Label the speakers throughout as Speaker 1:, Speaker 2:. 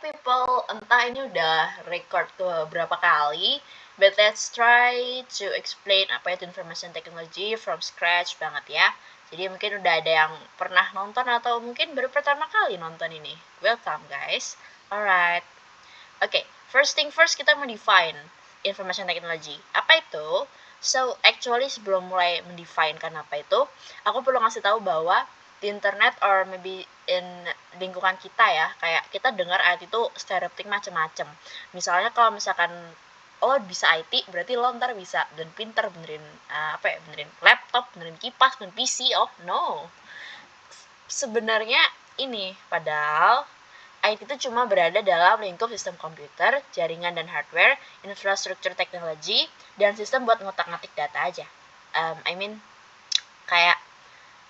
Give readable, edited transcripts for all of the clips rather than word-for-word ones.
Speaker 1: people, entah ini udah record ke berapa kali, but let's try to explain apa itu information technology from scratch banget ya. Jadi mungkin udah ada yang pernah nonton atau mungkin baru pertama kali nonton ini. Welcome guys. Alright. Okay, first thing first kita mau define information technology. Apa itu? So, actually sebelum mulai mendefinekan apa itu, aku perlu ngasih tahu bahwa di internet or maybe in lingkungan kita ya, kayak kita dengar IT itu stereotip macam-macam. Misalnya kalau misalkan lo bisa IT, berarti lo ntar bisa dan pinter benerin benerin laptop, benerin kipas, benerin PC. Oh no, sebenarnya ini padahal IT itu cuma berada dalam lingkup sistem komputer, jaringan dan hardware, infrastruktur teknologi, dan sistem buat ngotak-ngatik data aja. Kayak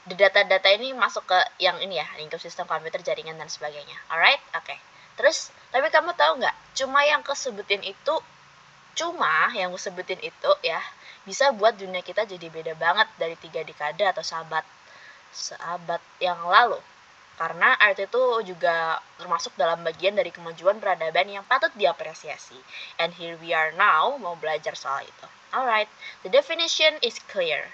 Speaker 1: data-data ini masuk ke yang ini ya, lingkup sistem komputer, jaringan, dan sebagainya. Alright? Oke. Terus, tapi kamu tahu nggak? Cuma yang gue sebutin itu ya, bisa buat dunia kita jadi beda banget dari 3 dekade atau sahabat yang lalu. Karena art itu juga termasuk dalam bagian dari kemajuan peradaban yang patut diapresiasi. And here we are now mau belajar soal itu. Alright, the definition is clear.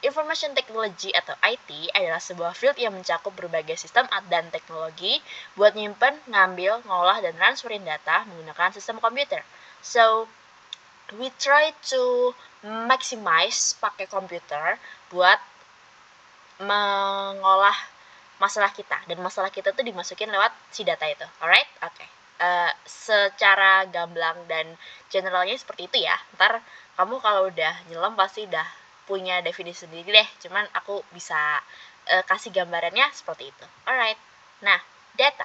Speaker 1: Information Technology atau IT adalah sebuah field yang mencakup berbagai sistem dan teknologi buat nyimpen, ngambil, ngolah, dan transferin data menggunakan sistem komputer. So, we try to maximize pakai komputer buat mengolah masalah kita, dan masalah kita tuh dimasukin lewat si data itu. Alright? Oke. Secara gamblang dan generalnya seperti itu ya. Ntar kamu kalau udah nyelam pasti udah punya definisi sendiri deh. Cuman aku bisa kasih gambarannya seperti itu. Alright. Nah, data.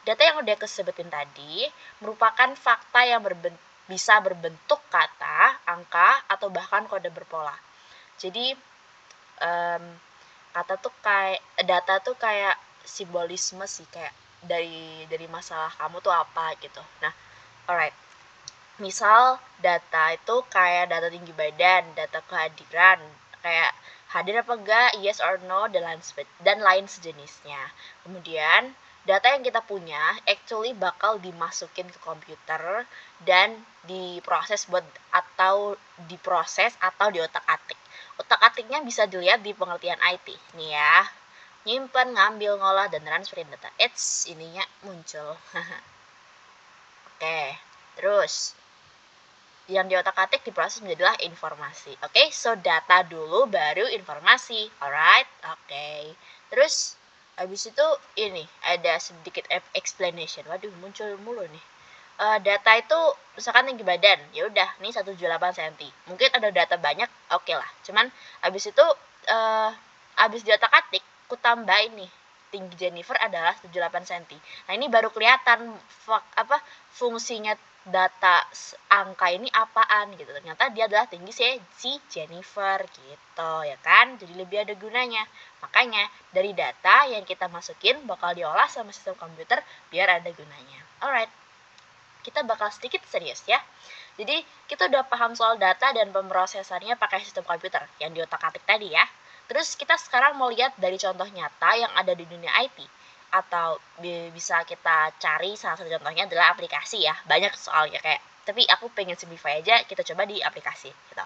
Speaker 1: Data yang udah aku sebutin tadi merupakan fakta yang bisa berbentuk kata, angka, atau bahkan kode berpola. Jadi, data tuh kayak simbolisme sih, kayak dari masalah kamu tuh apa gitu. Nah, alright. Misal data itu kayak data tinggi badan, data kehadiran, kayak hadir apa enggak, yes or no, dan lain sejenisnya. Kemudian data yang kita punya actually bakal dimasukin ke komputer dan diproses atau diotak-atik. Otak-atiknya bisa dilihat di pengertian IT. Nih ya, nyimpen, ngambil, ngolah, dan transferin data. Ininya muncul. Oke, terus yang diotak-atik diproses menjadilah informasi. Oke, so data dulu baru informasi. Alright, oke. Terus habis itu ini ada sedikit explanation. Waduh, muncul mulu nih. Data itu misalkan tinggi badan, ya udah nih 178 cm. Mungkin ada data banyak, oke lah. Cuman habis itu habis diotak-atik, ku tambahin nih tinggi Jennifer adalah 78 cm. Nah, ini baru kelihatan fungsinya data angka ini apaan gitu. Ternyata dia adalah tinggi si Jennifer gitu ya kan. Jadi lebih ada gunanya. Makanya dari data yang kita masukin bakal diolah sama sistem komputer biar ada gunanya. Alright. Kita bakal sedikit serius ya. Jadi kita udah paham soal data dan pemrosesannya pakai sistem komputer yang diotak-atik tadi ya. Terus kita sekarang mau lihat dari contoh nyata yang ada di dunia IT. Atau bisa kita cari salah satu contohnya adalah aplikasi ya. Banyak soalnya kayak, tapi aku pengen simplify aja, kita coba di aplikasi gitu.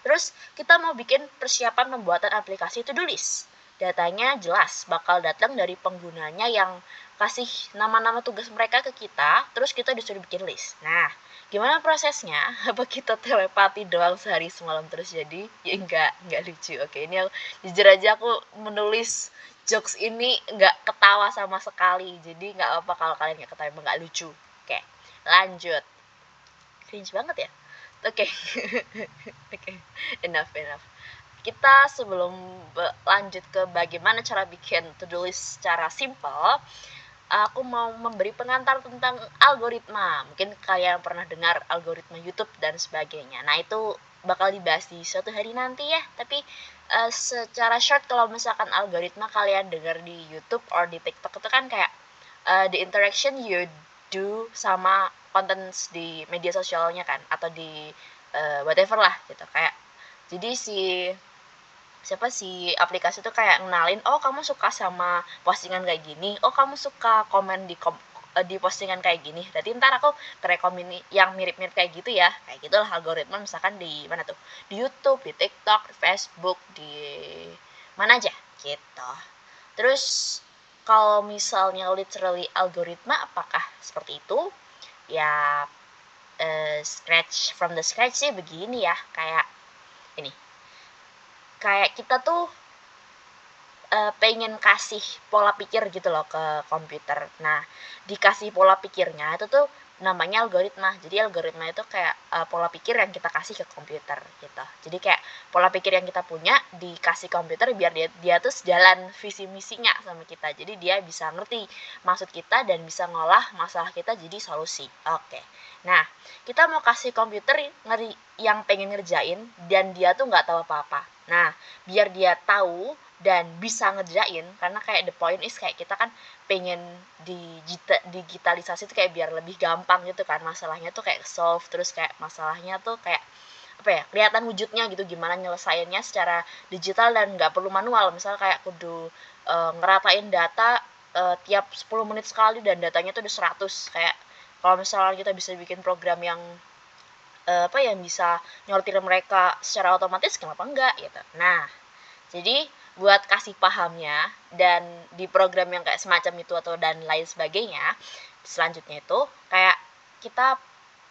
Speaker 1: Terus kita mau bikin persiapan pembuatan aplikasi to-do list. Datanya jelas bakal datang dari penggunanya yang kasih nama-nama tugas mereka ke kita, terus kita disuruh bikin list. Nah, gimana prosesnya? Apa kita telepati doang sehari semalam terus jadi? Ya enggak lucu. Oke, ini jujur aja aku menulis jokes ini enggak ketawa sama sekali. Jadi enggak apa kalau kalian enggak ketawa, enggak lucu. Oke, lanjut. Cringe banget ya? Oke. Oke, enough. Kita sebelum lanjut ke bagaimana cara bikin to-do list secara simple, aku mau memberi pengantar tentang algoritma. Mungkin kalian pernah dengar algoritma YouTube dan sebagainya. Nah, itu bakal dibahas di suatu hari nanti ya. Tapi secara short, kalau misalkan algoritma kalian dengar di YouTube or di TikTok itu kan kayak the interaction you do sama konten di media sosialnya kan, atau di whatever lah gitu. Kayak jadi si aplikasi tuh kayak ngenalin, oh kamu suka sama postingan kayak gini, oh kamu suka komen di postingan kayak gini, berarti ntar aku rekomendasi yang mirip-mirip kayak gitu ya, kayak gitulah algoritma. Misalkan di mana tuh, di YouTube, di TikTok, di Facebook, di mana aja gitu. Terus kalau misalnya literally algoritma, apakah seperti itu ya? Scratch from the scratch sih begini ya, kayak ini, kayak kita tuh pengen kasih pola pikir gitu loh ke komputer. Nah, dikasih pola pikirnya itu tuh namanya algoritma. Jadi algoritma itu kayak pola pikir yang kita kasih ke komputer gitu. Jadi kayak pola pikir yang kita punya dikasih komputer biar dia tuh sejalan visi misinya sama kita. Jadi dia bisa ngerti maksud kita dan bisa ngolah masalah kita jadi solusi. Oke. Nah, kita mau kasih komputer yang pengen ngerjain dan dia tuh nggak tahu apa-apa. Nah, biar dia tahu dan bisa ngerjain, karena kayak the point is kayak kita kan pengen digitalisasi tuh kayak biar lebih gampang gitu kan, masalahnya tuh kayak solve, terus kayak masalahnya tuh kayak apa ya, kelihatan wujudnya gitu, gimana nyelesainnya secara digital dan nggak perlu manual. Misal kayak kudu ngeratain data tiap 10 menit sekali dan datanya tuh udah 100, kayak kalau misalnya kita bisa bikin program yang yang bisa nyortir mereka secara otomatis, kenapa enggak gitu. Nah, jadi buat kasih pahamnya dan di program yang kayak semacam itu atau dan lain sebagainya, selanjutnya itu kayak kita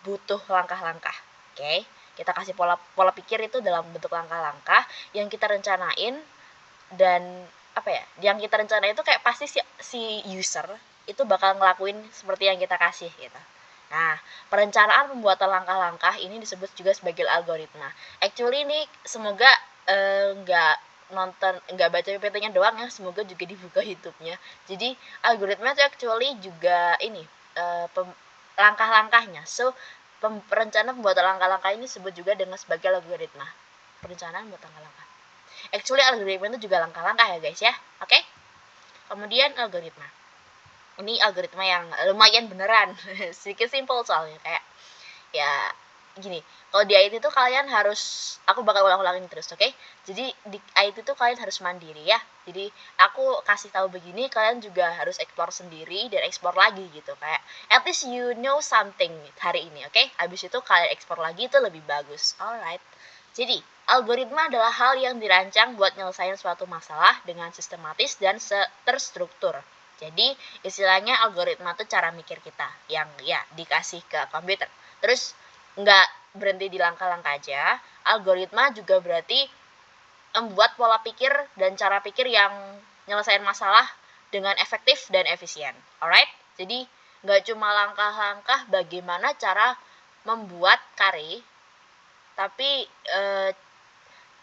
Speaker 1: butuh langkah-langkah. Oke, kita kasih pola pikir itu dalam bentuk langkah-langkah yang kita rencanain, dan yang kita rencanain itu kayak pasti si user itu bakal ngelakuin seperti yang kita kasih gitu. Nah, perencanaan pembuatan langkah-langkah ini disebut juga sebagai algoritma. Actually ini semoga nggak baca PPT-nya doang ya, semoga juga dibuka YouTube-nya. Jadi algoritma itu actually juga ini langkah-langkahnya. So perencanaan pembuatan langkah-langkah ini disebut juga dengan sebagai algoritma. Perencanaan buat langkah-langkah. Actually algoritma itu juga langkah-langkah ya guys ya. Oke? Kemudian algoritma. Ini algoritma yang lumayan beneran. Sedikit simple soalnya, kayak ya gini, kalau di IT tuh kalian harus, aku bakal ulang-ulangin terus, oke? Jadi di IT tuh kalian harus mandiri ya. Jadi aku kasih tahu begini, kalian juga harus explore sendiri dan explore lagi gitu, kayak at least you know something hari ini, oke? Habis itu kalian explore lagi, itu lebih bagus. Alright. Jadi algoritma adalah hal yang dirancang buat nyelesain suatu masalah dengan sistematis dan terstruktur. Jadi istilahnya algoritma itu cara mikir kita yang ya dikasih ke komputer. Terus nggak berhenti di langkah-langkah aja, algoritma juga berarti membuat pola pikir dan cara pikir yang nyelesain masalah dengan efektif dan efisien. Alright? Jadi nggak cuma langkah-langkah bagaimana cara membuat karya, tapi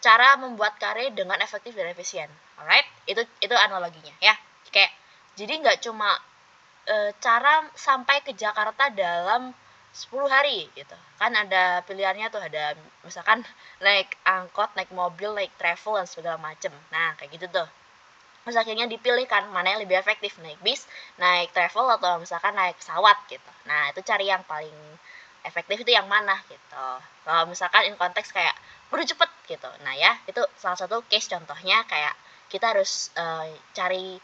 Speaker 1: cara membuat karya dengan efektif dan efisien. Alright? Itu analoginya ya. Kayak jadi nggak cuma cara sampai ke Jakarta dalam 10 hari gitu. Kan ada pilihannya tuh, ada misalkan naik angkot, naik mobil, naik travel dan segala macem. Nah, kayak gitu tuh. Terus akhirnya dipilih kan mana yang lebih efektif, naik bis, naik travel, atau misalkan naik pesawat gitu. Nah, itu cari yang paling efektif itu yang mana gitu. Kalau misalkan in konteks kayak perlu cepet gitu. Nah ya, itu salah satu case contohnya, kayak kita harus cari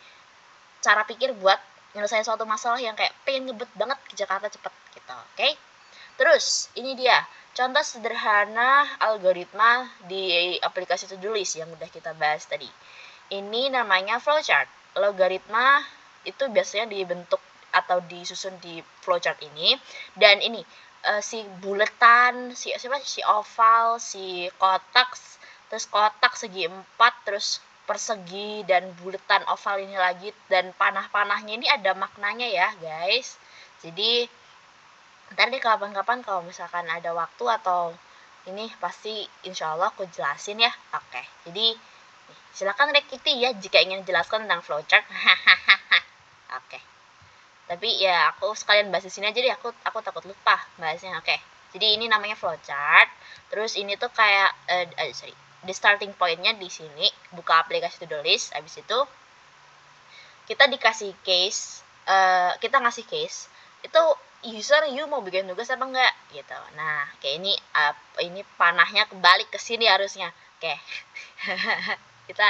Speaker 1: cara pikir buat nyelesain suatu masalah yang kayak pengen ngebet banget ke Jakarta cepet gitu. Oke? Terus ini dia contoh sederhana algoritma di aplikasi to-do list yang udah kita bahas tadi. Ini namanya flowchart. Logaritma itu biasanya dibentuk atau disusun di flowchart ini, dan ini si buletan, si oval, si kotak, terus kotak segi 4, terus persegi dan buletan oval ini lagi, dan panah-panahnya ini ada maknanya ya guys. Jadi ntar deh kapan-kapan kalau misalkan ada waktu atau ini pasti insya Allah aku jelasin ya. Oke, jadi silakan ikuti ya jika ingin jelaskan tentang flowchart. Oke, tapi ya aku sekalian bahas di sini aja deh, aku takut lupa bahasnya. Oke, jadi ini namanya flowchart. Terus ini tuh kayak the starting pointnya di sini, buka aplikasi to-do list. Abis itu kita dikasih case, kita ngasih case itu user, you mau bikin tugas apa enggak gitu. Nah kayak ini panahnya kebalik ke sini harusnya. Oke. Kita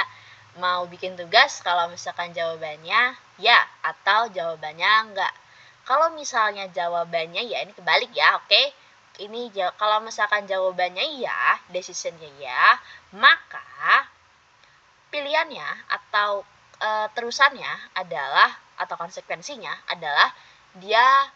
Speaker 1: mau bikin tugas, kalau misalkan jawabannya ya atau jawabannya enggak, Kalau misalnya jawabannya ya, ini kebalik ya, oke? Ini kalau misalkan jawabannya ya, decisionnya ya, maka pilihannya atau terusannya adalah atau konsekuensinya adalah dia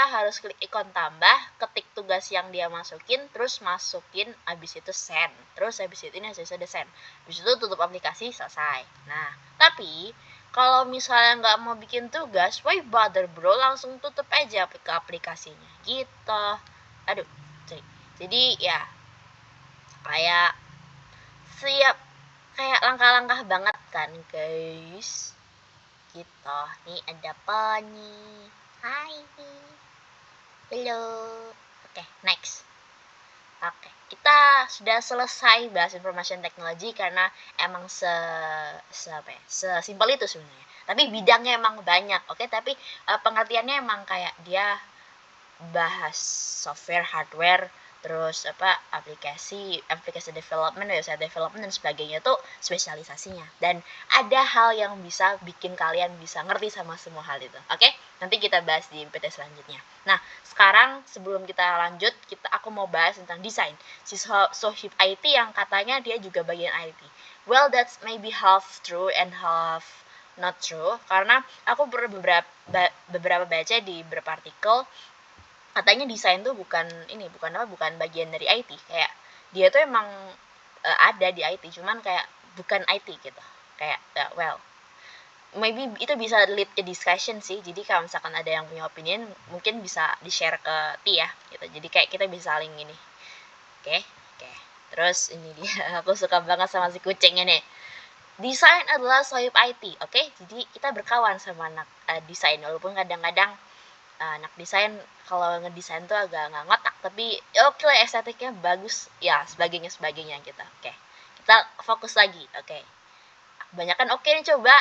Speaker 1: harus klik ikon tambah, ketik tugas yang dia masukin, terus masukin, abis itu send, terus abis itu ini hasilnya udah send, abis itu tutup aplikasi, selesai. Nah, tapi kalau misalnya nggak mau bikin tugas, why bother bro, langsung tutup aja ke aplikasinya gitu. Aduh, sorry. Jadi ya kayak siap, kayak langkah-langkah banget kan guys, gitu. Nih ada apa nih, hai, hello. Oke, next. Oke, kita sudah selesai bahas information technology karena emang sesimpel itu sebenarnya. Tapi bidangnya emang banyak, oke. Tapi pengertiannya emang kayak dia bahas software, hardware, terus aplikasi development, website development dan sebagainya tuh spesialisasinya. Dan ada hal yang bisa bikin kalian bisa ngerti sama semua hal itu. Oke? Nanti kita bahas di PT selanjutnya. Nah, sekarang sebelum kita lanjut, aku mau bahas tentang desain. Si Sohib IT yang katanya dia juga bagian IT. Well, that's maybe half true and half not true, karena aku beberapa baca di beberapa artikel katanya desain tuh bukan bagian dari IT, kayak dia tuh emang ada di IT, cuman kayak bukan IT gitu, kayak well, maybe itu bisa lead ke discussion sih. Jadi kalau misalkan ada yang punya opinion, mungkin bisa di share ke Tia gitu, jadi kayak kita bisa saling ini. Oke. Terus ini dia aku suka banget sama si kucing ini. Desain adalah sohib IT, oke? Jadi kita berkawan sama anak desain, walaupun kadang-kadang anak desain kalau ngedesain tuh agak nggak ngotak, tapi oke lah, estetiknya bagus ya, sebagainya gitu. Oke, kita fokus lagi. Oke, kebanyakan oke nih, coba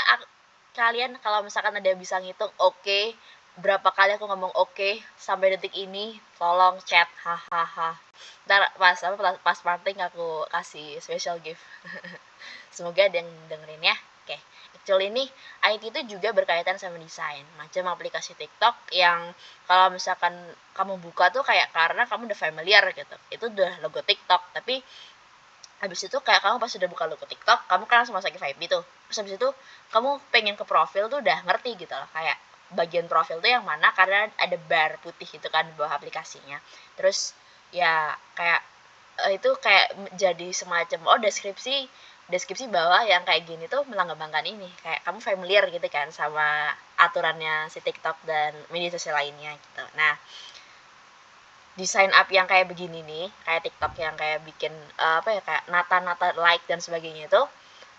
Speaker 1: kalian kalau misalkan ada bisa ngitung oke berapa kali aku ngomong oke sampai detik ini, tolong chat, hahaha. Ntar pas parting aku kasih special gift. Semoga ada yang dengerin ya. Oke, actually ini IT itu juga berkaitan sama desain. Macam aplikasi TikTok yang kalau misalkan kamu buka tuh kayak karena kamu udah familiar gitu, itu udah logo TikTok. Tapi habis itu kayak kamu pas udah buka logo TikTok, kamu kan langsung masukin vibe itu. Terus habis itu kamu pengen ke profil tuh udah ngerti gitu loh, kayak bagian profil tuh yang mana karena ada bar putih itu kan di bawah aplikasinya. Terus ya kayak itu kayak jadi semacam deskripsi bawah yang kayak gini tuh melambangkan ini, kayak kamu familiar gitu kan sama aturannya si TikTok dan media sosial lainnya gitu. Nah, desain up yang kayak begini nih, kayak TikTok yang kayak bikin kayak nata-nata like dan sebagainya itu,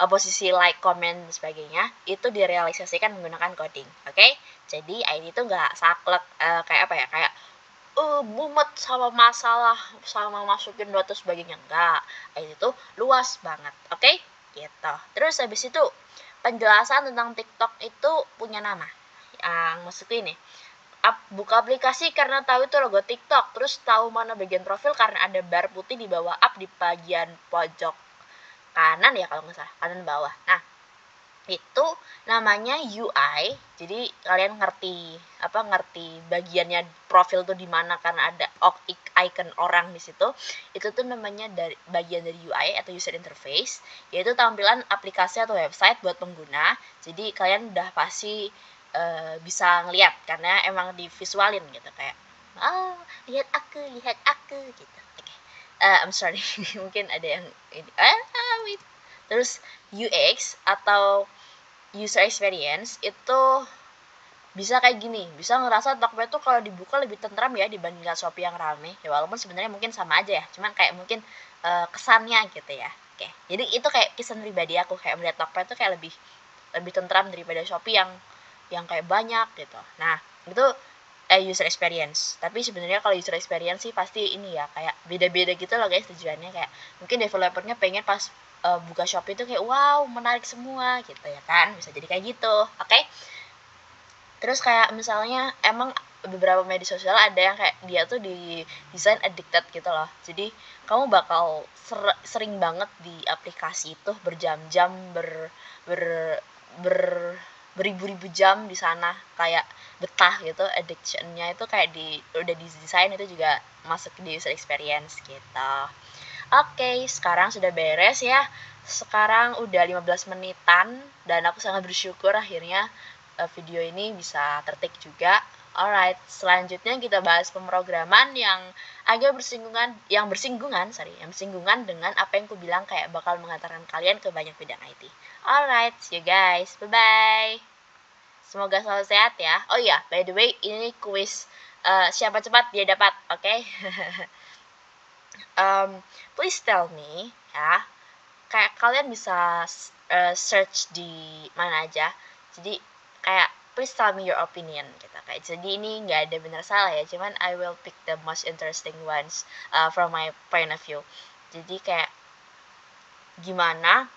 Speaker 1: posisi like, comment dan sebagainya itu direalisasikan menggunakan coding. Oke? Jadi ID itu nggak saklek kayak mumet sama masalah sama masukin data sebagainya, enggak. Itu luas banget, oke? Gitu. Terus habis itu penjelasan tentang TikTok itu punya nama. Yang maksudku ini, buka aplikasi karena tahu itu logo TikTok, terus tahu mana bagian profil karena ada bar putih di bawah up di bagian pojok kanan ya kalau nggak salah, kanan bawah. Nah, itu namanya UI. Jadi kalian ngerti bagiannya profil tuh di mana karena ada icon orang di situ. Itu tuh namanya bagian dari UI atau user interface, yaitu tampilan aplikasi atau website buat pengguna. Jadi kalian udah pasti bisa ngeliat karena emang divisualin gitu, kayak lihat aku gitu. Oke. I'm sorry. Mungkin ada yang ini wait. Terus UX atau user experience itu bisa kayak gini, bisa ngerasa Tokped tuh kalau dibuka lebih tentram ya dibandingkan Shopee yang rame. Ya walaupun sebenarnya mungkin sama aja ya, cuman kayak mungkin kesannya gitu ya. Oke, jadi itu kayak kesan pribadi aku, kayak melihat Tokped tuh kayak lebih tentram daripada Shopee yang kayak banyak gitu. Nah, itu user experience. Tapi sebenarnya kalau user experience sih pasti ini ya, kayak beda-beda gitu loh guys tujuannya. Kayak mungkin developernya pengen pas buka Shopee itu kayak wow, menarik semua gitu ya kan, bisa jadi kayak gitu. Oke. Terus kayak misalnya emang beberapa media sosial ada yang kayak dia tuh di desain addicted gitu loh. Jadi kamu bakal sering banget di aplikasi itu berjam-jam ber beribu-ribu jam di sana, kayak betah gitu, addiction-nya itu kayak udah didesain itu juga masuk di user experience gitu. Oke, sekarang sudah beres ya. Sekarang udah 15 menitan dan aku sangat bersyukur akhirnya video ini bisa tertik juga. Alright, selanjutnya kita bahas pemrograman yang agak bersinggungan dengan apa yang ku bilang kayak bakal mengantarkan kalian ke banyak bidang IT. Alright, see you guys. Bye-bye. Semoga selalu sehat ya. Oh iya, by the way, ini kuis siapa cepat dia dapat, oke? Okay? Please tell me ya. Kayak kalian bisa search di mana aja. Jadi kayak please tell me your opinion gitu. Kayak jadi ini nggak ada benar salah ya. Cuman I will pick the most interesting ones from my point of view. Jadi kayak gimana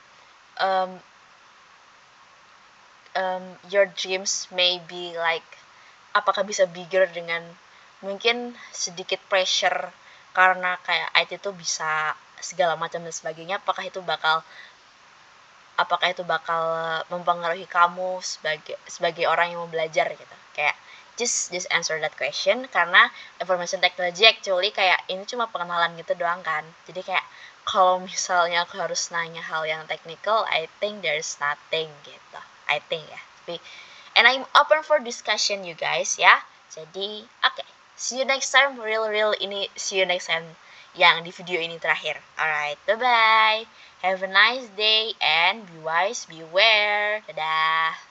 Speaker 1: your dreams may be like, apakah bisa bigger dengan mungkin sedikit pressure karena kayak IT itu bisa segala macam dan sebagainya, apakah itu bakal mempengaruhi kamu sebagai orang yang mau belajar gitu. Kayak just answer that question, karena information technology actually kayak ini cuma pengenalan gitu doang kan. Jadi kayak kalau misalnya aku harus nanya hal yang technical, I think there's nothing gitu. I think ya. And I'm open for discussion you guys ya. Jadi okay, see you next time. See you next time yang di video ini terakhir. Alright, bye bye. Have a nice day and be wise, beware. Dadah.